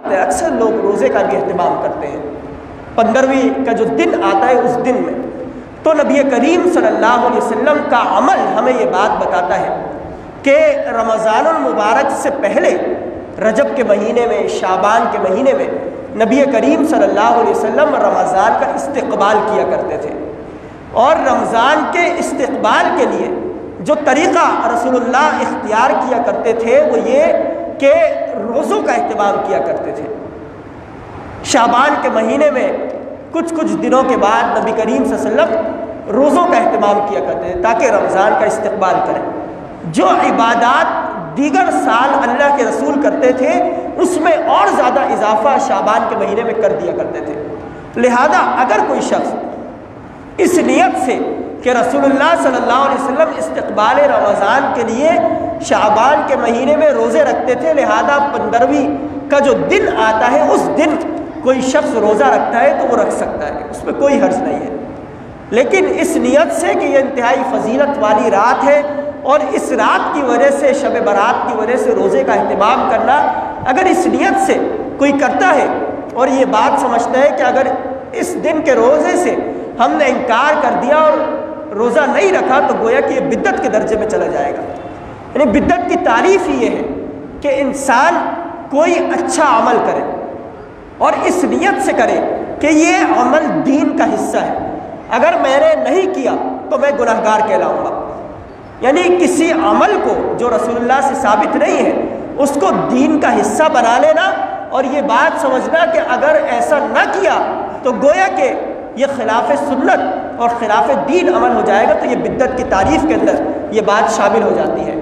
اکثر لوگ روزے کا بھی اہتمام کرتے ہیں 15ویں کا جو دن آتا ہے اس دن میں، تو نبی کریم صلی اللہ علیہ وسلم کا عمل ہمیں یہ بات بتاتا ہے کہ رمضان المبارک سے پہلے رجب کے مہینے میں، شعبان کے مہینے میں نبی کریم صلی اللہ علیہ وسلم رمضان کا استقبال کیا کرتے تھے، اور رمضان کے استقبال کے لیے جو طریقہ رسول اللہ اختیار کیا کرتے تھے وہ یہ کہ روزوں کا اہتمام کیا کرتے تھے۔ شعبان کے مہینے میں کچھ دنوں کے بعد نبی کریم صلی اللہ علیہ وسلم روزوں کا اہتمام کیا کرتے تھے تاکہ رمضان کا استقبال کریں۔ جو عبادات دیگر سال اللہ کے رسول کرتے تھے اس میں اور زیادہ اضافہ شعبان کے مہینے میں کر دیا کرتے تھے۔ لہذا اگر کوئی شخص اس نیت سے کہ رسول اللہ صلی اللہ علیہ وسلم استقبال رمضان کے لیے شعبان کے مہینے میں روزے رکھتے تھے، لہذا 15ویں کا جو دن آتا ہے اس دن کوئی شخص روزہ رکھتا ہے تو وہ رکھ سکتا ہے، اس میں کوئی حرج نہیں ہے۔ لیکن اس نیت سے کہ یہ انتہائی فضیلت والی رات ہے اور اس رات کی وجہ سے، شب برات کی وجہ سے روزے کا اہتمام کرنا، اگر اس نیت سے کوئی کرتا ہے اور یہ بات سمجھتا ہے کہ اگر اس دن کے روزے سے ہم نے انکار کر دیا اور روزہ نہیں رکھا تو گویا کہ یہ بدعت کے درجے میں چلا جائے گا۔ یعنی بدعت کی تعریف ہی یہ ہے کہ انسان کوئی اچھا عمل کرے اور اس نیت سے کرے کہ یہ عمل دین کا حصہ ہے، اگر میں نے نہیں کیا تو میں گناہگار کہلاؤں گا۔ یعنی کسی عمل کو جو رسول اللہ سے ثابت نہیں ہے اس کو دین کا حصہ بنا لینا اور یہ بات سمجھنا کہ اگر ایسا نہ کیا تو گویا کہ یہ خلاف سنت اور خلاف دین عمل ہو جائے گا، تو یہ بدعت کی تعریف کے اندر یہ بات شامل ہو جاتی ہے۔